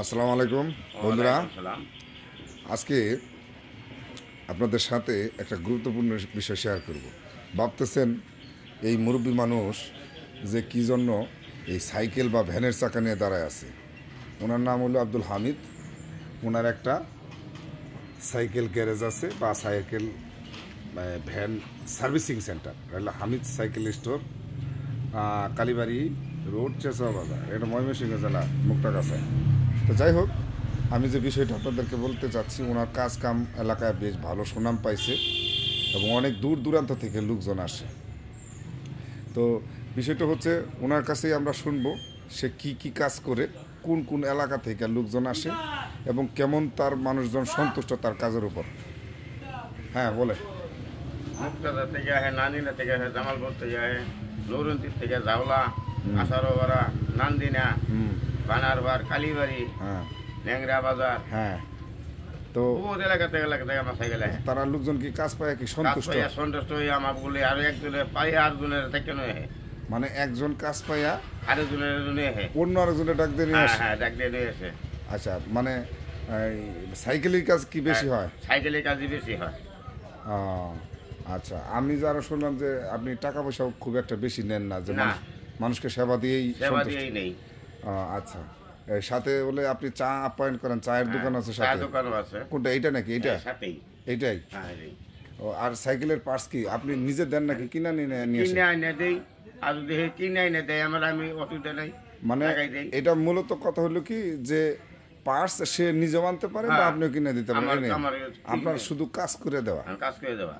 আসসালামু আলাইকুম বন্ধুরা। আজকে আপনাদের সাথে একটা গুরুত্বপূর্ণ বিষয় শেয়ার করব। ভাবতেছেন এই মুরব্বী মানুষ যে কী জন্য এই সাইকেল বা ভ্যানের চাকা নিয়ে দাঁড়ায় আছে। ওনার নাম হলো আব্দুল হামিদ। ওনার একটা সাইকেল গ্যারেজ আছে বা সাইকেল ভ্যান সার্ভিসিং সেন্টার, হলো হামিদ সাইকেল স্টোর, কালীবাড়ি রোড, চেঁচুয়া বাজার, এটা ময়মনসিংহ জেলা, মুক্তাগাছায়। তো যাই হোক, আমি যে বিষয়টা আপনাদেরকে বলতে চাচ্ছি, ওনার কাজ কাম এলাকায় বেশ ভালো সুনাম পাইছে এবং অনেক দূর দূরান্ত থেকে লোকজন আসে। তো বিষয়টা হচ্ছে ওনার কাছেই আমরা শুনবো সে কি কি কাজ করে, কোন কোন এলাকা থেকে লোকজন আসে এবং কেমন তার মানুষজন সন্তুষ্ট তার কাজের উপর। হ্যাঁ, বলে। মুক্তাদা থেকে আহে, নানিনা থেকে আহে, জামালপুর থেকে আহে, নৌরন্তির থেকে জাওলা, আসারোবাড়া, নান্দিনা, বানারবার, কালীবাড়ি, হ্যাঁ, ন্যাংরা বাজার। হ্যাঁ। তো বহুত এলাকা থেকে আমার সাইকেল আহে। তারা লোকজন কি কাজ পায় কি সন্তুষ্ট? সন্তুষ্ট হয়ে আমার বলে আরো একজনের পাই, আরেকজনের থেকে নয় আহে। মানে একজন কাজ পাইয়া আরেকজনের নিয়ে আহে। অন্য আরেকজনের ডাক দিয়ে নিয়ে আসে। হ্যাঁ, ডাক দিয়ে নিয়ে আসে। আচ্ছা, মানে এই সাইকেলের কাজ কি বেশি হয়? সাইকেলের কাজই বেশি হয়। আচ্ছা, আমি যারা শুনলাম যে আপনি টাকা পয়সাও খুব একটা বেশি নেন না, যে মানুষকে সেবা দিয়েই সন্তুষ্ট। নেই। আচ্ছা, এই সাথে বলে আপনি চা আপ্যায়ন করেন, চায়ের দোকান আছে সাথে? দোকানও আছে। কোনটা, এইটা নাকি এইটা? সাথেই। এইটাই। ও, আর সাইকেলের পার্টস কি আপনি নিজে দেন নাকি কিনা নিয়ে আসেন? কিনে দেই, আর যদি কিনে এনে দেয় আমি অসুবিধা নাই। মানে এটা মূলত কথা হলো কি, যে পার্টস সে নিজে আনতে পারে বা আপনিও কিনে দিতে পারেন, আপনার শুধু কাজ করে দেওয়া? কাজ করে দেওয়া।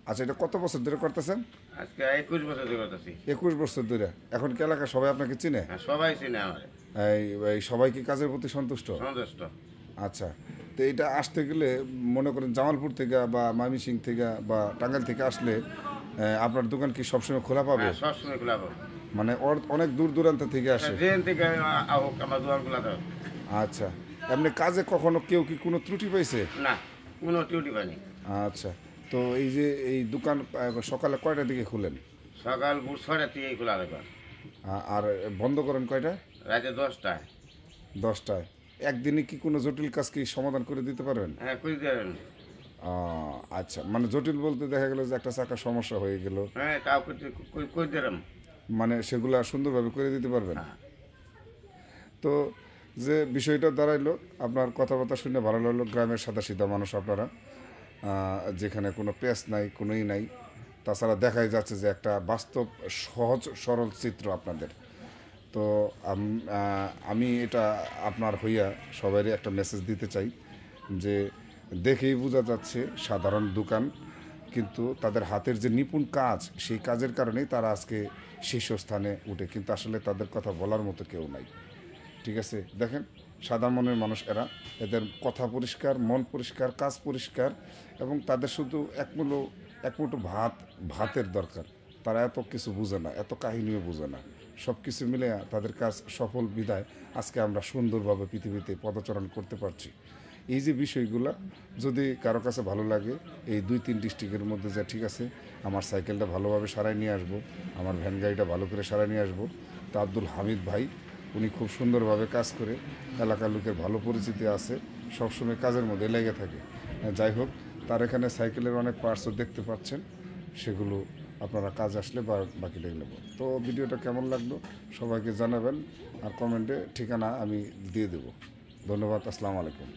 আচ্ছা, এটা কত বছর ধরে করতেছেন? আজকে 21 বছর ধরে করতেছি। 21 বছর ধরে। এখন কি এলাকা সবাই আপনাকে চিনে? সবাই চিনে আমার। এই সবাই কি কাজের প্রতি সন্তুষ্ট? আচ্ছা, তো এটা আসতে গেলে মনে করেন জামালপুর থেকে বা ময়মনসিংহ থেকে বা টাঙ্গাইল থেকে আসলে আপনার দোকান কি সবসময় খোলা পাবে? সবসময় খোলা পাবে। মানে অনেক দূর দূরান্ত থেকে আসে? আমার দোকান খোলা থাকে। আচ্ছা, এমনি কাজে কখনো কেউ কি কোনো ত্রুটি পাইছে? না, কোনো ত্রুটি পাইনি। আচ্ছা, তো এই যে এই দোকান সকালে কয়টার দিকে খুলেন? সকাল 6টার দিকেই খোলা থাকে। আর বন্ধ করেন কয়টায়? রাতে 10টায়। 10টায়। একদিনে কি কোনো জটিল কাজ কি সমাধান করে দিতে পারবেন? হ্যাঁ, করে দেবেন। আচ্ছা, মানে জটিল বলতে দেখা গেল যে একটা চাকা সমস্যা হয়ে গেল, হ্যাঁ, তাও করে দেবেন। মানে সেগুলা সুন্দরভাবে করে দিতে পারবেন? তো যে বিষয়টা দাঁড়াইলো, আপনার কথাবার্তা শুনে ভালো লাগলো। গ্রামের সাদাসিধা মানুষ আপনারা, যেখানে কোনো পেঁচ নাই, কোনোই নাই। তাছাড়া দেখাই যাচ্ছে যে একটা বাস্তব সহজ সরল চিত্র আপনাদের। তো আমি এটা আপনার হইয়া সবারই একটা মেসেজ দিতে চাই যে দেখেই বোঝা যাচ্ছে সাধারণ দোকান, কিন্তু তাদের হাতের যে নিপুণ কাজ, সেই কাজের কারণেই তারা আজকে শীর্ষস্থানে উঠে, কিন্তু আসলে তাদের কথা বলার মতো কেউ নাই। ঠিক আছে, দেখেন সাদা মনের মানুষ এরা, এদের কথা পরিষ্কার, মন পরিষ্কার, কাজ পরিষ্কার, এবং তাদের শুধু এক মুঠো ভাতের দরকার। তারা এত কিছু বুঝে না, এত কাহিনীও বুঝে না। সব কিছু মিলে তাদের কাজ সফল বিদায় আজকে আমরা সুন্দরভাবে পৃথিবীতে পদচারণ করতে পারছি। এই যে বিষয়গুলো যদি কারো কাছে ভালো লাগে, এই 2-3 ডিস্ট্রিক্টের মধ্যে যা ঠিক আছে, আমার সাইকেলটা ভালোভাবে সারাই নিয়ে আসবো, আমার ভ্যান গাড়িটা ভালো করে সারাই নিয়ে আসবো, তা আব্দুল হামিদ ভাই উনি খুব সুন্দরভাবে কাজ করে, এলাকার লোকের ভালো পরিচিতি আছে, সবসময় কাজের মধ্যে লেগে থাকে। যাই হোক, তার এখানে সাইকেলের অনেক পার্টসও দেখতে পাচ্ছেন, সেগুলো আপনারা কাজ আসলে বাকিটা নেব। তো ভিডিওটা কেমন লাগলো সবাইকে জানাবেন, আর কমেন্টে ঠিকানা আমি দিয়ে দেব। ধন্যবাদ। আসসালামু আলাইকুম।